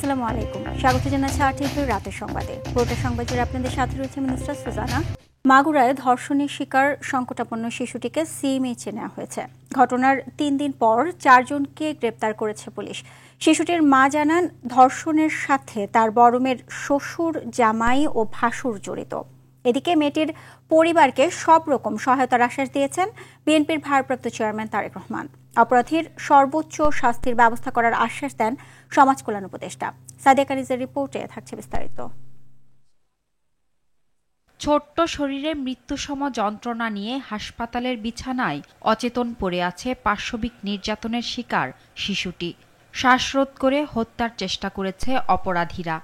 আসসালামু আলাইকুম, স্বাগত জানাচ্ছি আরটিভির রাতের সংবাদে। পুরোটা সংবাদের আপনাদের সাথে রয়েছে মিনিস্টার সুজানা। মাগুরায় ধর্ষণের শিকার সংকটাপন্ন শিশুটিকে সিএমএইচে নেওয়া হয়েছে। ঘটনার 3 দিন পর 4 জনকে গ্রেপ্তার করেছে পুলিশ। শিশুটির মা জানান, ধর্ষণের সাথে তার বড় মেয়ের শ্বশুর, জামাই ও ভাসুর জড়িত। এদিকে মেয়েটির পরিবারকে সব রকম সহায়তার আশ্বাস দিয়েছেন বিএনপির ভারপ্রাপ্ত চেয়ারম্যান তারেক রহমান। অপরাধীর সর্বোচ্চ শাস্তির ব্যবস্থা করার আশ্বাস দেন সমাজ কল্যাণ উপদেষ্টা। সাদিয়া কানিজের রিপোর্টে থাকছে বিস্তারিত। ছোট্ট শরীরে মৃত্যুসম যন্ত্রণা নিয়ে হাসপাতালের বিছানায় অচেতন পড়ে আছে পাশবিক নির্যাতনের শিকার শিশুটি। শ্বাসরোধ করে হত্যার চেষ্টা করেছে অপরাধীরা।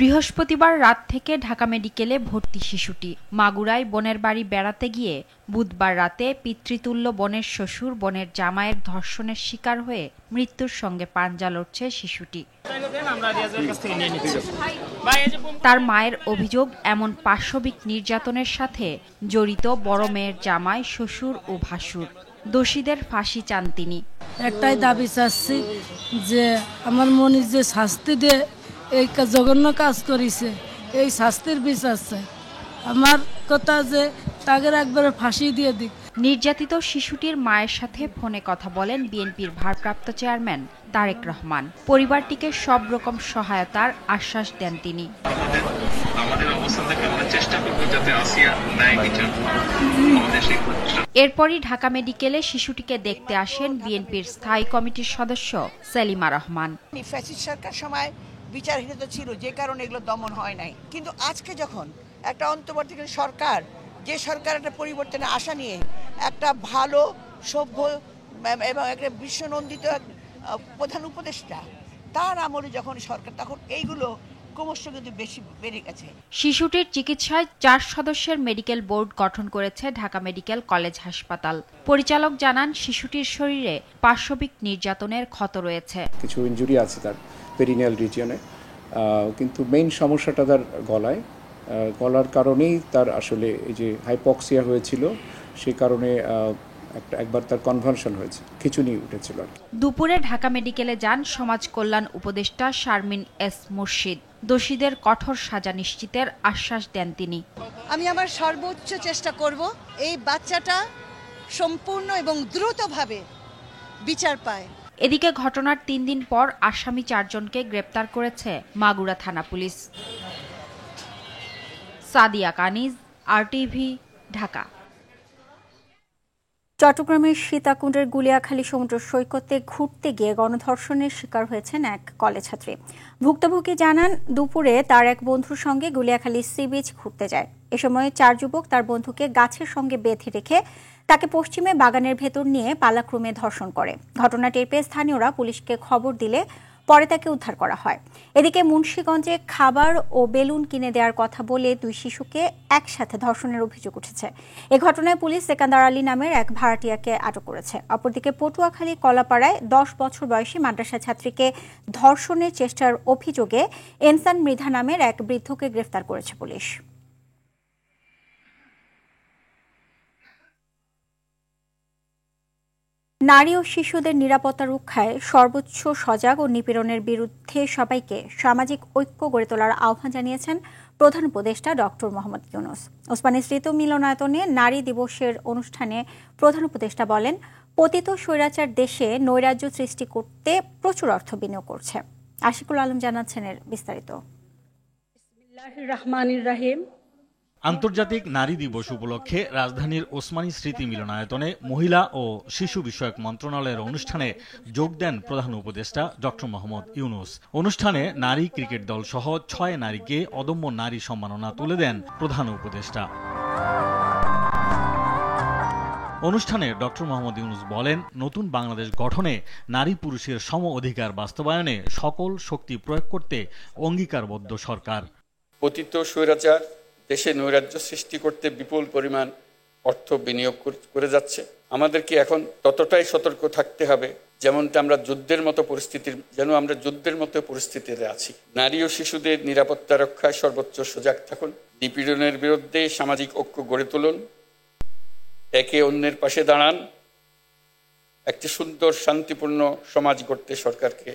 বৃহস্পতিবার রাত থেকে ঢাকা মেডিকেলে ভর্তি শিশুটি। মাগুরায় বোনের বাড়ি বেড়াতে গিয়ে বুধবার রাতে পিতৃতুল্য বোনের শ্বশুর, বোনের জামাইয়ের ধর্ষণের শিকার হয়ে মৃত্যুর সঙ্গে পাঞ্জা লড়ছে শিশুটি। তার মায়ের অভিযোগ, এমন পাশবিক নির্যাতনের সাথে জড়িত বড় মেয়ের জামাই, শ্বশুর ও ভাসুর। দোষীদের ফাঁসি চান তিনি। একটাই দাবি চাচ্ছি যে আমার মনে যে শাস্তি দিয়ে এই জঘন্য কাজ করেছে, এই শাস্তির বিচার চাই। আমার কথা যে তাকে একবারে ফাঁসি দিয়ে দিক। নির্যাতিত শিশুটির মায়ের সাথে ফোনে কথা বলেন বিএনপির ভারপ্রাপ্ত চেয়ারম্যান তারেক রহমান। পরিবারটিকে সব রকম সহায়তার আশ্বাস দেন তিনি। এরপরই ঢাকা মেডিকেলে শিশুটিকে দেখতে আসেন বিএনপির স্থায়ী কমিটির সদস্য সেলিমা রহমান। ফ্যাসিস্ট সরকার সময় বিচারহীনতা ছিল, যে কারণে এগুলো দমন হয় নাই। কিন্তু আজকে যখন একটা অন্তর্বর্তীকালীন সরকার, যে সরকার একটা পরিবর্তনের আশা নিয়ে একটা ভালো, সভ্য এবং একটা বিশ্বনন্দিত প্রধান উপদেষ্টা, তার আমলে যখন সরকার, তখন এইগুলো ক্রমশ কিন্তু বেশি বেড়ে গেছে। শিশুটির চিকিৎসায় 4 সদস্যের মেডিকেল বোর্ড গঠন করেছে ঢাকা মেডিকেল কলেজ হাসপাতাল। পরিচালক জানান, শিশুটির শরীরে পাশবিক নির্যাতনের ক্ষত রয়েছে। কিছু ইনজুরি আছে তার পেরিনিয়াল রিজিয়নে, কিন্তু মেইন সমস্যাটা তার গলার কারণেই তার আসলে এই যে হাইপক্সিয়া হয়েছিল, সেই কারণে একবার তার কনভালশন হয়েছে, খিঁচুনি উঠেছিল। দুপুরে ঢাকা মেডিকেলে যান সমাজ কল্যাণ উপদেষ্টা শারমিন এস মুর্শিদ। দোষীদের কঠোর সাজা নিশ্চিতের আশ্বাস দেন তিনি। আমি আমার সর্বোচ্চ চেষ্টা করব এই বাচ্চাটা সম্পূর্ণ এবং দ্রুতভাবে বিচার পায়। এদিকে ঘটনার 3 দিন পর আসামি 4 জনকে গ্রেপ্তার করেছে মাগুরা থানা পুলিশ। সাদিয়া কানিজ, আরটিভি, ঢাকা। চট্টগ্রামের সীতাকুণ্ডের গুলিয়াখালী সমুদ্র সৈকতে ঘুরতে গিয়ে গণধর্ষণের শিকার হয়েছেন এক কলেজ ছাত্রী। ভুক্তভোগী জানান, দুপুরে তার এক বন্ধুর সঙ্গে গুলিয়াখালী সি বিচ ঘুরতে যায়। এ সময় 4 যুবক তার বন্ধুকে গাছের সঙ্গে বেঁধে রেখে তাকে পশ্চিমে বাগানের ভেতর নিয়ে পালাক্রমে ধর্ষণ করে। ঘটনা টের পেয়ে স্থানীয়রা পুলিশকে খবর দিলে পরে তাকে উদ্ধার করা হয়। এদিকে মুন্সিগঞ্জে খাবার ও বেলুন কিনে দেওয়ার কথা বলে 2 শিশুকে একসাথে ধর্ষণের অভিযোগ উঠেছে। এ ঘটনায় পুলিশ সেকান্দার আলী নামের এক ভাড়াটিয়াকে আটক করেছে। অপরদিকে পটুয়াখালী কলাপাড়ায় 10 বছর বয়সী মাদ্রাসা ছাত্রীকে ধর্ষণের চেষ্টার অভিযোগে এনসান মৃধা নামের এক বৃদ্ধকে গ্রেফতার করেছে পুলিশ। নারী ও শিশুদের নিরাপত্তা রক্ষায় সর্বোচ্চ সজাগ ও নিপীড়নের বিরুদ্ধে সবাইকে সামাজিক ঐক্য গড়ে তোলার আহ্বান জানিয়েছেন প্রধান উপদেষ্টা ডক্টর মোহাম্মদ ইউনূস। ওসমানী স্মৃতি মিলনায়তনে নারী দিবসের অনুষ্ঠানে প্রধান উপদেষ্টা বলেন, পতিত স্বৈরাচার দেশে নৈরাজ্য সৃষ্টি করতে প্রচুর অর্থ বিনিয়োগ করছে। আশিকুল আলম জানাচ্ছেন এর বিস্তারিত। বিসমিল্লাহির রহমানির রহিম। আন্তর্জাতিক নারী দিবস উপলক্ষে রাজধানীর ওসমানী স্মৃতি মিলনায়তনে মহিলা ও শিশু বিষয়ক মন্ত্রণালয়ের অনুষ্ঠানে যোগ দেন প্রধান উপদেষ্টা ডক্টর মোহাম্মদ ইউনূস। অনুষ্ঠানে নারী ক্রিকেট দল সহ 6 নারীকে অদম্য নারী সম্মাননা তুলে দেন প্রধান উপদেষ্টা। অনুষ্ঠানে ডক্টর মোহাম্মদ ইউনূস বলেন, নতুন বাংলাদেশ গঠনে নারী পুরুষের সম অধিকার বাস্তবায়নে সকল শক্তি প্রয়োগ করতে অঙ্গীকারবদ্ধ সরকার। পতিত স্বৈরাচার দেশে নৈরাজ্য সৃষ্টি করতে বিপুল পরিমাণ অর্থ বিনিয়োগ করে যাচ্ছে। আমাদেরকে এখন ততটাই সতর্ক থাকতে হবে যেমনটা আমরা যুদ্ধের মতো পরিস্থিতিতে আছি। নারী ও শিশুদের নিরাপত্তা রক্ষায় সর্বোচ্চ সজাগ থাকুন। নিপীড়নের বিরুদ্ধে সামাজিক ঐক্য গড়ে তুলুন। একে অন্যের পাশে দাঁড়ান একটি সুন্দর শান্তিপূর্ণ সমাজ গড়তে সরকারকে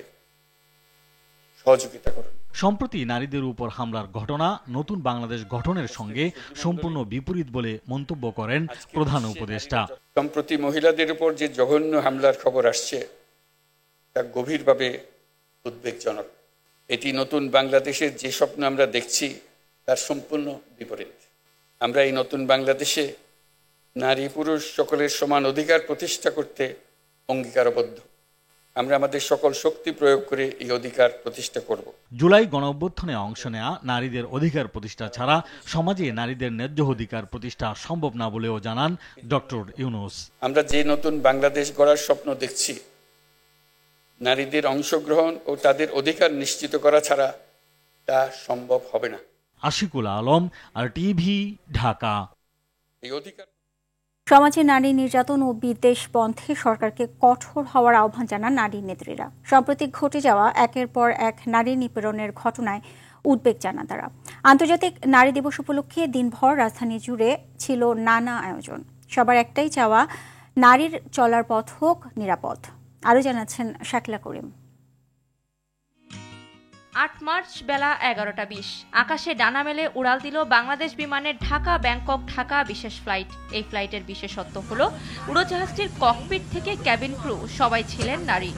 সহযোগিতা করুন। সম্প্রতি নারীদের উপর হামলার ঘটনা নতুন বাংলাদেশ গঠনের সঙ্গে সম্পূর্ণ বিপরীত বলে মন্তব্য করেন প্রধান উপদেষ্টা। সম্প্রতি মহিলাদের উপর যে জঘন্য হামলার খবর আসছে তা গভীরভাবে উদ্বেগজনক। এটি নতুন বাংলাদেশের যে স্বপ্ন আমরা দেখছি তার সম্পূর্ণ বিপরীত। আমরা এই নতুন বাংলাদেশে নারী পুরুষ সকলের সমান অধিকার প্রতিষ্ঠা করতে অঙ্গীকারবদ্ধ। আমরা আমাদের সকল শক্তি প্রয়োগ করে এই অধিকার প্রতিষ্ঠা করব। জুলাই গণঅভ্যুত্থানে অংশ নেওয়া নারীদের অধিকার প্রতিষ্ঠা ছাড়া সমাজে নারীদের ন্যায্য অধিকার প্রতিষ্ঠা সম্ভব না বলেও জানান ডক্টর ইউনূস। আমরা যে নতুন বাংলাদেশ গড়ার স্বপ্ন দেখছি, নারীদের অংশগ্রহণ ও তাদের অধিকার নিশ্চিত করা ছাড়া তা সম্ভব হবে না। আশিকুল আলম, RTV, ঢাকা। এই অধিকার সমাজে নারী নির্যাতন ও বিদ্বেষ বন্ধে সরকারকে কঠোর হওয়ার আহ্বান জানান নারী নেত্রীরা। সম্প্রতি ঘটে যাওয়া একের পর এক নারী নিপীড়নের ঘটনায় উদ্বেগ জানান তারা। আন্তর্জাতিক নারী দিবস উপলক্ষে দিনভর রাজধানী জুড়ে ছিল নানা আয়োজন। সবার একটাই চাওয়া, নারীর চলার পথ হোক নিরাপদ। আরও জানাচ্ছেন শাকিলা করিম। 8 মার্চ বেলা 11:20 আকাশে ডানা মেলে উড়াল দিল বাংলাদেশ বিমানের ঢাকা ব্যাংকক ঢাকা বিশেষ ফ্লাইট। এই ফ্লাইটের বিশেষত্ব হলো উড়োজাহাজটির ককপিট থেকে ক্যাবিন ক্রু সবাই ছিলেন নারী।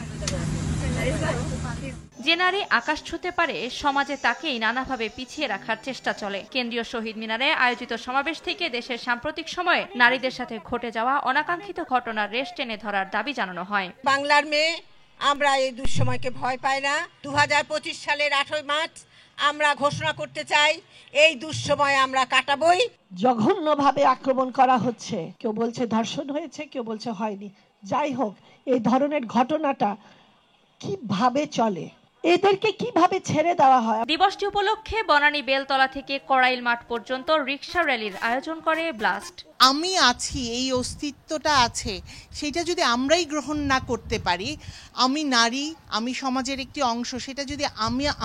যে নারী আকাশ ছুঁতে পারে, সমাজে তাকেই নানাভাবে পিছিয়ে রাখার চেষ্টা চলে। কেন্দ্রীয় শহীদ মিনারে আয়োজিত সমাবেশ থেকে দেশের সাম্প্রতিক সময়ে নারীদের সাথে ঘটে যাওয়া অনাকাঙ্ক্ষিত ঘটনার রেশ টেনে ধরার দাবি জানানো হয়। বাংলার মেয়ে আমরা এই দুঃসময়কে ভয় পাই না। 2025 সালের 8 মার্চ আমরা ঘোষণা করতে চাই, এই দুঃসময় আমরা কাটাবই। জঘন্যভাবে আক্রমণ করা হচ্ছে, কেউ বলছে ধর্ষণ হয়েছে, কেউ বলছে হয়নি। যাই হোক, এই ধরনের ঘটনাটা কিভাবে চলে, এদেরকে কিভাবে ছেড়ে দেওয়া হয়? দিবসটি উপলক্ষে বনানী বেলতলা থেকে কড়াইল মাঠ পর্যন্ত রিকশা র্যালির আয়োজন করে ব্লাস্ট। আমি আছি, এই অস্তিত্বটা আছে, সেটা যদি আমরাই গ্রহণ না করতে পারি, আমি নারী, আমি সমাজের একটি অংশ, সেটা যদি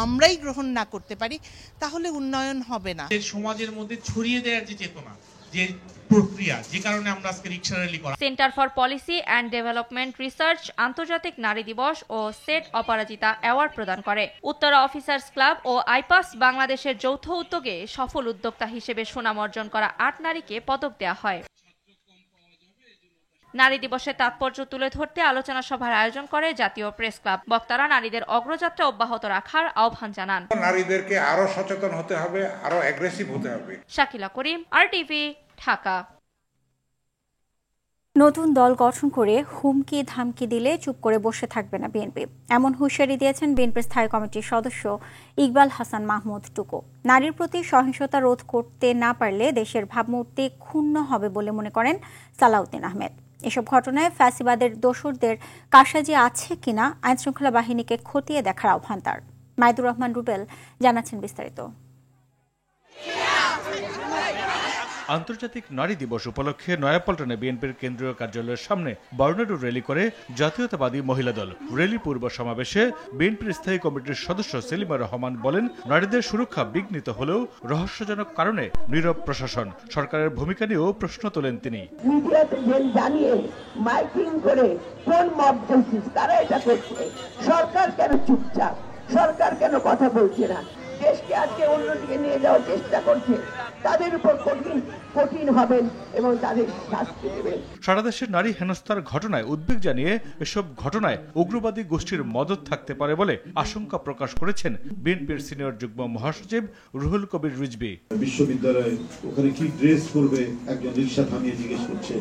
আমরাই গ্রহণ না করতে পারি, তাহলে উন্নয়ন হবে না। সমাজের মধ্যে ছড়িয়ে দেওয়ার যে চেতনা, যে প্রক্রিয়া, যে কারণে আমরা আজকে রিকশা র্যালি করা। Centre for policy and development research আন্তর্জাতিক নারী দিবস ও সেট অপরাজিতা অ্যাওয়ার্ড প্রদান করে। উত্তরা অফিসার্স ক্লাব ও আইপাস বাংলাদেশের যৌথ উদ্যোগে সফল উদ্যোক্তা হিসেবে সুনাম অর্জন করা 8 নারীকে পদক দেওয়া হয়। নারী দিবসের তাৎপর্য তুলে ধরতে আলোচনা সভার আয়োজন করে জাতীয় প্রেস ক্লাব। বক্তারা নারীদের অগ্রযাত্রা অব্যাহত রাখার আহ্বান জানান। নারীদেরকে আরো সচেতন হতে হবে, আরো অ্যাগ্রেসিভ হতে হবে। শাকিলা করিম, RTV, ঢাকা। নতুন দল গঠন করে হুমকি ধামকি দিলে চুপ করে বসে থাকবে না বিএনপি, এমন হুঁশিয়ারি দিয়েছেন বিএনপির স্থায়ী কমিটির সদস্য ইকবাল হাসান মাহমুদ টুকু। নারীর প্রতি সহিংসতা রোধ করতে না পারলে দেশের ভাবমূর্তি ক্ষুণ্ণ হবে বলে মনে করেন সালাউদ্দিন আহমেদ। এসব ঘটনায় ফ্যাসিবাদের দোসরদের কারসাজি আছে কিনা আইনশৃঙ্খলা বাহিনীকে খতিয়ে দেখার আহ্বান তার। মাইদুর রহমান রুবেল জানাচ্ছেন বিস্তারিত। আন্তর্জাতিক নারী দিবস উপলক্ষে নয়াপল্টনে বিএনপির কেন্দ্রীয় কার্যালয়ের সামনে বর্ণাঢ্য র্যালি করে জাতীয়তাবাদী মহিলা দল। র্যালি পূর্ব সমাবেশে বিএনপির স্থায়ী কমিটির সদস্য সেলিমা রহমান বলেন, নারীদের সুরক্ষা বিঘ্নিত হলেও রহস্যজনক কারণে নীরব প্রশাসন। সরকারের ভূমিকা নিয়েও প্রশ্ন তোলেন তিনি। মিডিয়াতে জানিয়ে মাইকিং করে কোন মব জাস্টিস কারা এটা করছে? সরকার কেন চুপচাপ? সরকার কেন কথা বলছে না? দেশকে আজকে অন্যদিকে নিয়ে যাওয়ার চেষ্টা করছে, তাদের উপর কঠিন হবেন এবং তাদের শাস্তি দেবেন। সারা দেশের নারী হেনস্থার ঘটনায় উদ্বেগ জানিয়ে এসব ঘটনায় উগ্রবাদী গোষ্ঠীর মদত থাকতে পারে বলে আশঙ্কা প্রকাশ করেছেন বিএনপির সিনিয়র যুগ্ম মহাসচিব রুহুল কবির রিজভী। বিশ্ববিদ্যালয়ে ওখানে কি ড্রেস করবে একজন রিকশা থামিয়ে জিজ্ঞেস করছে,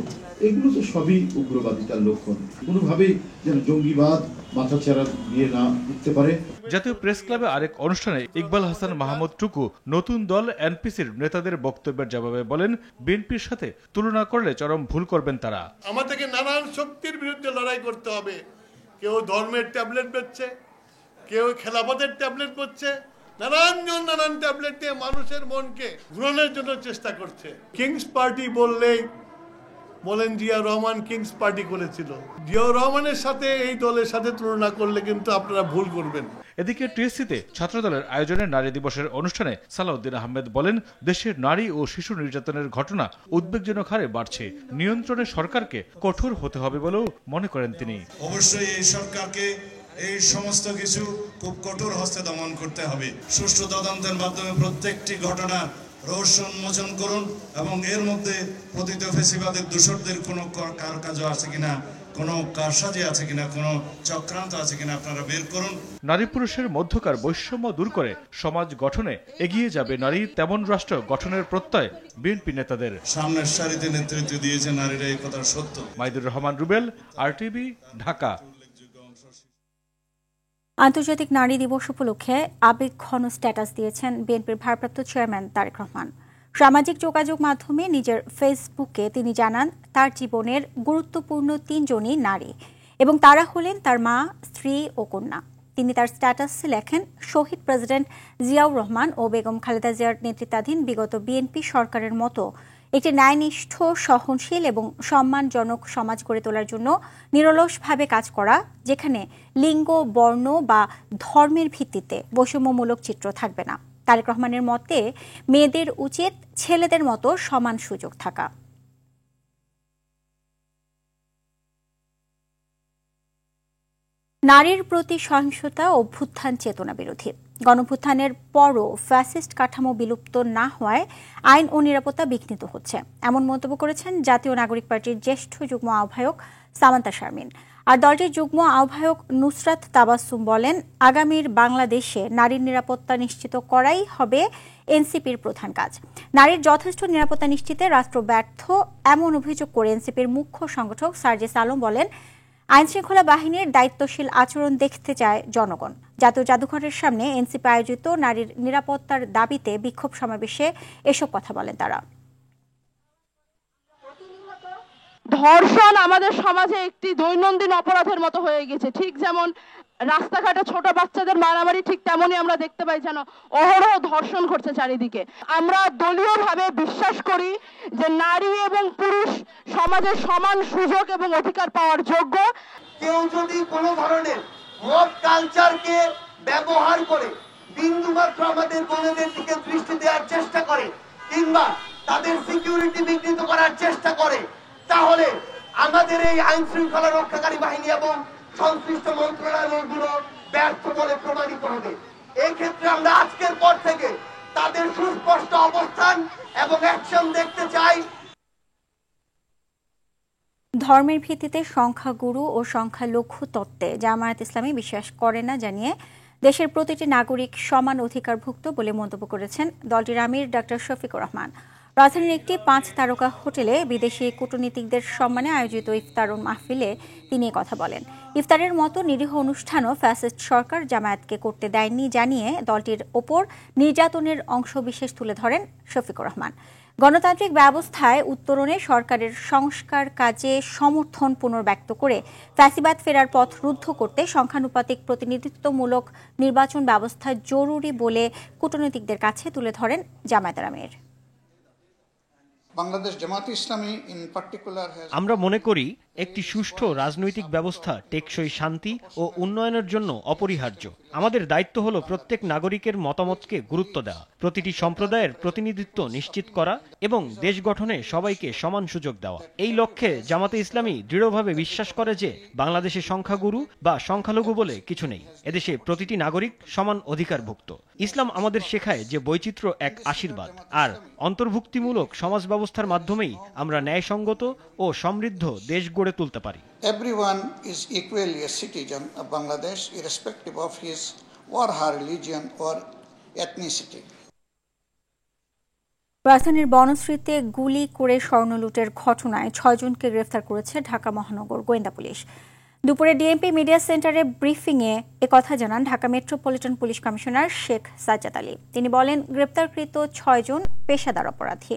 এগুলো তো সবই উগ্রবাদিতার লক্ষণ। কোনোভাবেই যেন জঙ্গিবাদ মাথাচাড়া দিয়ে না উঠতে পারে। জাতীয় প্রেস ক্লাবে আরেক অনুষ্ঠানে ইকবাল হাসান মাহমুদ টুকু নতুন দল এনপিসির নেতাদের বক্তব্যের জবাবে বলেন, বিএনপির সাথে তুলনা করলে চরম ভুল করবেন তারা। আমাদেরকে নানান শক্তির বিরুদ্ধে লড়াই করতে হবে। কেউ ধর্মের ট্যাবলেট বেচছে, কেউ খেলাফতের ট্যাবলেট বেচছে, নানান ট্যাবলেট দিয়ে মানুষের মনকে ঘুরানোর জন্য চেষ্টা করছে। কিংস পার্টি বললেই বলেন জিয়া রহমান কিংস পার্টি করেছিল। জিয়াউর রহমানের সাথে এই দলের সাথে তুলনা করলে কিন্তু আপনারা ভুল করবেন। এদিকে টিএসসিতে ছাত্রদলের আয়োজনে নারী দিবসের অনুষ্ঠানে সালাউদ্দিন আহমেদ বলেন, দেশের নারী ও শিশু নির্যাতনের ঘটনা উদ্বেগজনক হারে বাড়ছে। নিয়ন্ত্রণে সরকারকে কঠোর হতে হবে বলেও মনে করেন তিনি। অবশ্যই এই সরকারকে এই সমস্ত কিছু খুব কঠোর হস্তে দমন করতে হবে। সুষ্ঠু তদন্তের মাধ্যমে প্রত্যেকটি ঘটনা রহস্য উন্মোচন করুন এবং এর মধ্যে পতিত ফ্যাসিবাদের দূষরদের কোনো কারকাজ আছে কিনা, কোনো কারসাজি আছে কিনা, কোনো চক্রান্ত আছে কিনা আপনারা বের করুন। নারী পুরুষের মধ্যকার বৈষম্য দূর করে সমাজ গঠনে এগিয়ে যাবে নারী, তেমন রাষ্ট্র গঠনের প্রত্যয় বিএনপি নেতাদের। সামনের সারিতে নেতৃত্ব দিয়েছে নারীরা, এই কথা সত্য। মাইদুর রহমান রুবেল, আরটিভি, ঢাকা। আন্তর্জাতিক নারী দিবস উপলক্ষে আবেগঘন স্ট্যাটাস দিয়েছেন বিএনপির ভারপ্রাপ্ত চেয়ারম্যান তারেক রহমান। সামাজিক যোগাযোগ মাধ্যমে নিজের ফেসবুকে তিনি জানান, তার জীবনের গুরুত্বপূর্ণ 3 জনই নারী এবং তারা হলেন তার মা, স্ত্রী ও কন্যা। তিনি তার স্ট্যাটাসে লেখেন, শহীদ প্রেসিডেন্ট জিয়াউর রহমান ও বেগম খালেদা জিয়ার নেতৃত্বাধীন বিগত বিএনপি সরকারের মতো একটি ন্যায়নিষ্ঠ, সহনশীল এবং সম্মানজনক সমাজ গড়ে তোলার জন্য নিরলসভাবে কাজ করা, যেখানে লিঙ্গ, বর্ণ বা ধর্মের ভিত্তিতে বৈষম্যমূলক চিত্র থাকবে না। তারেক রহমানের মতে মেয়েদের উচিত ছেলেদের মতো সমান সুযোগ থাকা। নারীর প্রতি সহিংসতা অভ্যুত্থান চেতনা বিরোধী। গণঅভ্যুত্থানের পরও ফ্যাসিস্ট কাঠামো বিলুপ্ত না হওয়ায় আইন ও নিরাপত্তা বিঘ্নিত হচ্ছে, এমন মন্তব্য করেছেন জাতীয় নাগরিক পার্টির জ্যেষ্ঠ যুগ্ম আহ্বায়ক সামান্তা শারমিন। আর দলটির যুগ্ম আহ্বায়ক নুসরাত তাবাসসুম বলেন, আগামীর বাংলাদেশে নারীর নিরাপত্তা নিশ্চিত করাই হবে এনসিপির প্রধান কাজ। নারীর যথেষ্ট নিরাপত্তা নিশ্চিতে রাষ্ট্র ব্যর্থ, এমন অভিযোগ করে এনসিপির মুখ্য সংগঠক সার্জিস আলম বলেন, আইনশৃঙ্খলা বাহিনীর দায়িত্বশীল আচরণ দেখতে চায় জনগণ। জাতীয় জাদুঘরের সামনে এনসিপি আয়োজিত নারীর নিরাপত্তার দাবিতে বিক্ষোভ সমাবেশে এসব কথা বলেন তারা। ধর্ষণ আমাদের সমাজে একটি দৈনন্দিন অপরাধের মতো হয়ে গেছে। ঠিক যেমন রাস্তাঘাটে ছোট বাচ্চাদের মারামারি, ঠিক তেমনই আমরা দেখতে পাই যেন অহরহ ধর্ষণ ঘটছে চারিদিকে। আমরা দলীয়ভাবে বিশ্বাস করি যে নারী এবং পুরুষ সমাজে সমান সুযোগ এবং অধিকার পাওয়ার যোগ্য। কেউ যদি কোনো ধরনের মব কালচারকে ব্যবহার করে বিন্দুমাত্র আমাদের বোনেদের দিকে দৃষ্টি দেওয়ার চেষ্টা করে কিংবা তাদের সিকিউরিটি বিঘ্নিত করার চেষ্টা করে, তাহলে আমাদের এই আইন শৃঙ্খলা রক্ষাকারী বাহিনী এবং সংশ্লিষ্ট মন্ত্রণালয়গুলো ব্যর্থ বলে প্রমাণিত হবে। এই ক্ষেত্রে আমরা আজকের পর থেকে তাদের সুস্পষ্ট অবস্থান এবং অ্যাকশন দেখতে চাই। ধর্মের ভিত্তিতে সংখ্যাগুরু ও সংখ্যালঘু তত্ত্বে জামায়াত ইসলামী বিশ্বাস করে না জানিয়ে দেশের প্রতিটি নাগরিক সমান অধিকারভুক্ত বলে মন্তব্য করেছেন দলটির আমির ডক্টর শফিকুর রহমান। রাজধানীর একটি 5 তারকা হোটেলে বিদেশি কূটনীতিকদের সম্মানে আয়োজিত ইফতার মাহফিলে তিনি কথা বলেন। ইফতারের মতো নিরীহ অনুষ্ঠানও ফ্যাসিস্ট সরকার জামায়াতকে করতে দেয়নি জানিয়ে দলটির ওপর নির্যাতনের অংশবিশেষ তুলে ধরেন শফিকুর রহমান। গণতান্ত্রিক ব্যবস্থায় উত্তরণে সরকারের সংস্কার কাজে সমর্থন পুনর্ব্যক্ত করে ফ্যাসিবাদ ফেরার পথ রুদ্ধ করতে সংখ্যানুপাতিক প্রতিনিধিত্বমূলক নির্বাচন ব্যবস্থা জরুরি বলে কূটনীতিকদের কাছে তুলে ধরেন জামায়াতের আমির। বাংলাদেশ জামাত ইসলামী ইন পার্টিকুলার আমরা মনে করি একটি সুষ্ঠু রাজনৈতিক ব্যবস্থা টেকসই শান্তি ও উন্নয়নের জন্য অপরিহার্য। আমাদের দায়িত্ব হলো প্রত্যেক নাগরিকের মতামতকে গুরুত্ব দেওয়া, প্রতিটি সম্প্রদায়ের প্রতিনিধিত্ব নিশ্চিত করা এবং দেশ গঠনে সবাইকে সমান সুযোগ দেওয়া। এই লক্ষ্যে জামাতে ইসলামী দৃঢ়ভাবে বিশ্বাস করে যে বাংলাদেশে সংখ্যাগুরু বা সংখ্যালঘু বলে কিছু নেই। এদেশে প্রতিটি নাগরিক সমান অধিকারভুক্ত। ইসলাম আমাদের শেখায় যে বৈচিত্র্য এক আশীর্বাদ, আর অন্তর্ভুক্তিমূলক সমাজ ব্যবস্থার মাধ্যমেই আমরা ন্যায়সঙ্গত ও সমৃদ্ধ দেশ গড়ে তুলতে পারি। Everyone is equally a citizen of Bangladesh irrespective of his or her religion or ethnicity. রাজধানীর বনশ্রীতে গুলি করে স্বর্ণ লুটের ঘটনায় 6 জনকে গ্রেফতার করেছে ঢাকা মহানগর গোয়েন্দা পুলিশ। দুপুরে ডিএমপি মিডিয়া সেন্টারে ব্রিফিংয়ে একথা জানান Dhaka metropolitan police commissioner Sheikh Sajjad Ali. তিনি বলেন, গ্রেপ্তারকৃত 6 জন পেশাদার অপরাধী।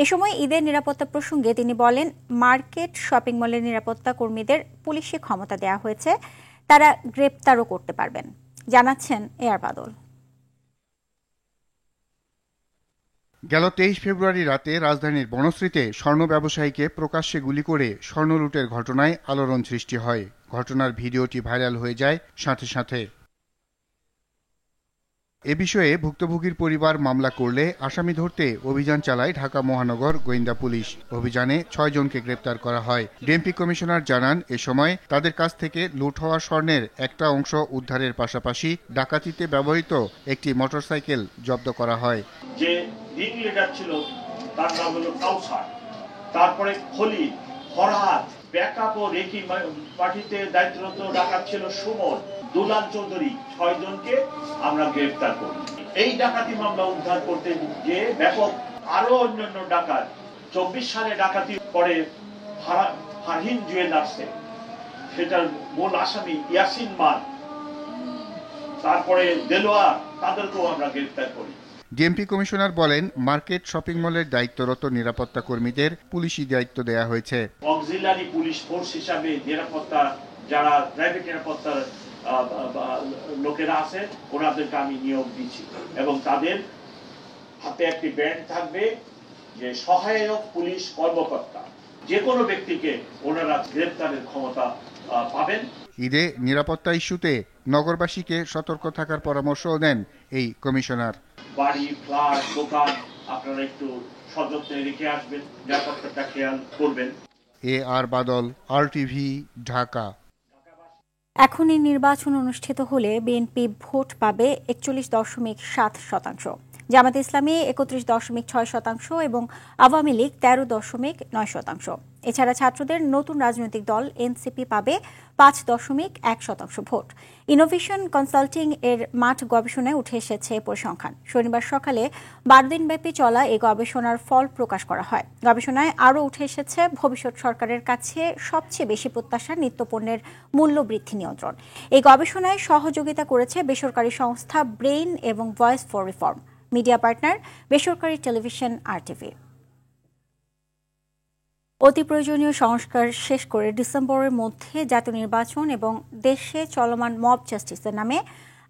এ সময় ঈদের নিরাপত্তা প্রসঙ্গে তিনি বলেন, মার্কেট, শপিং মলের নিরাপত্তা কর্মীদের পুলিশি ক্ষমতা দেওয়া হয়েছে, তারা গ্রেপ্তারও করতে পারবেন। জানাচ্ছেন এয়ার বাদল। গেল 23 ফেব্রুয়ারি রাতে রাজধানীর বনশ্রীতে স্বর্ণ ব্যবসায়ীকে প্রকাশ্যে গুলি করে স্বর্ণ লুটের ঘটনায় আলোড়ন সৃষ্টি হয়। ঘটনার ভিডিওটি ভাইরাল হয়ে যায় সাথে সাথে। এ বিষয়ে ভুক্তভোগীর পরিবার মামলা করলে আসামি ধরতে অভিযান চালায় ঢাকা মহানগর গোয়েন্দা পুলিশ। অভিযানে 6 জনকে গ্রেপ্তার করা হয়। ডিএমপি কমিশনার জানান, এ সময় তাদের কাছ থেকে লুট হওয়া স্বর্ণের একটা অংশ উদ্ধারের পাশাপাশি ডাকাতিতে ব্যবহৃত একটি মোটরসাইকেল জব্দ করা হয়। যে রিং লিডার ছিল তার নাম হলো কাউসার, তারপরে খলিল, ফরহাদ, ব্যাকআপ ও রেকি পার্টিতে দায়িত্বরত ডাকাত ছিল সুমন, দুলাল চৌধুরী, 6 জনকে আমরা গ্রেফতার করি। এই ডাকাতি মামলা উদ্ধার করতে গিয়ে ব্যাপক আরো অন্যান্য ডাকাত 24 সালে ডাকাতি পরে ফারহিন জুয়েলার্সে সেটার মূল আসামি ইয়াসিন মাল, তারপরে দেলোয়ার, তাদেরকেও আমরা গ্রেফতার করি। ডিএমপি কমিশনার বলেন, মার্কেট শপিং মলের দায়িত্বরত নিরাপত্তা কর্মীদের পুলিশি দায়িত্ব দেয়া হয়েছে। অক্সিলারি পুলিশ ফোর্স হিসাবে নিরাপত্তা যারা প্রাইভেট নিরাপত্তার লোকেরা আছে ওনাদেরকে আমি নিয়োগ দিচ্ছি এবং তাদের হাতে একটি ব্যান্ড থাকবে যে সহায়ক পুলিশ কর্মকর্তা। যে কোনো ব্যক্তিকে ওনারা গ্রেফতারের ক্ষমতা পাবেন। ঈদে নিরাপত্তা ইস্যুতে নগরবাসীকে সতর্ক থাকার পরামর্শও দেন এই কমিশনার। বাড়ি, ফ্ল্যাট, দোকান আপনারা একটু সযত্নে রেখে আসবেন, নিরাপত্তাটা খেয়াল করবেন। আর বাদল, RTV, ঢাকা। এখনই নির্বাচন অনুষ্ঠিত হলে বিএনপি ভোট পাবে 41.7%, জামায়াতে ইসলামী 31.6% এবং আওয়ামী লীগ 13.9%। এছাড়া ছাত্রদের নতুন রাজনৈতিক দল এনসিপি পাবে 5.1% ভোট। ইনোভেশন কনসাল্টিং এর মাঠ গবেষণায় উঠে এসেছে পরিসংখ্যান। শনিবার সকালে 12 দিনব্যাপী চলা এই গবেষণার ফল প্রকাশ করা হয়। গবেষণায় আরও উঠে এসেছে ভবিষ্যৎ সরকারের কাছে সবচেয়ে বেশি প্রত্যাশা নিত্যপণ্যের মূল্য বৃদ্ধি নিয়ন্ত্রণ। এই গবেষণায় সহযোগিতা করেছে বেসরকারি সংস্থা ব্রেইন এবং voice for reform. Media partner বেসরকারি টেলিভিশন RTV। অতি প্রয়োজনীয় সংস্কার শেষ করে ডিসেম্বরের মধ্যে জাতীয় নির্বাচন এবং দেশে চলমান মব জাস্টিসের নামে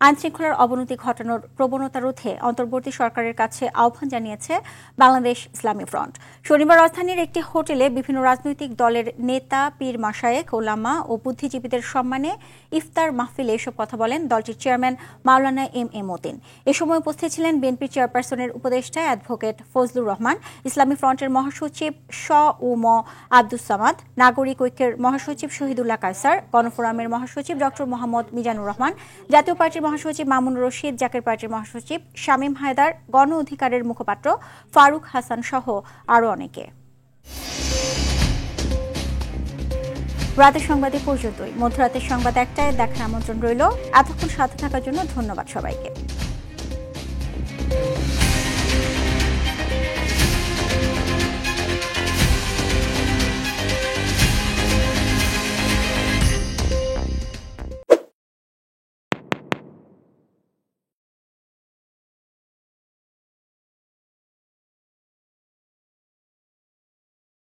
আইনশৃঙ্খলার অবনতি ঘটানোর প্রবণতা রোধে অন্তর্বর্তী সরকারের কাছে আহ্বান জানিয়েছে বাংলাদেশ ইসলামী ফ্রন্ট। শনিবার রাজধানীর একটি হোটেলে বিভিন্ন রাজনৈতিক দলের নেতা, পীর মাশায়েখ, ওলামা ও বুদ্ধিজীবীদের সম্মানে ইফতার মাহফিলে এসব কথা বলেন দলটির চেয়ারম্যান মাওলানা এম মতিন। এ সময় উপস্থিত ছিলেন বিএনপি চেয়ারপারসনের উপদেষ্টা অ্যাডভোকেট ফজলুর রহমান, ইসলামী ফ্রন্টের মহাসচিব ম আব্দুস সামাদ, নাগরিক ঐক্যের মহাসচিব শহীদুল্লাহ কায়সার, গণফোরামের মহাসচিব ডক্টর মোহাম্মদ মিজানুর রহমান, জাতীয় পার্টির মহাসচিব মামুন রশিদ, জাকের পার্টির মহাসচিব শামীম হায়দার, গণ অধিকারের মুখপাত্র ফারুক হাসান সহ আরও অনেকে। রাতের সংবাদে পর্যন্তই। মধ্যরাতের সংবাদ 1টায় দেখার আমন্ত্রণ রইল। এতক্ষণ সাথে থাকার জন্য ধন্যবাদ সবাইকে।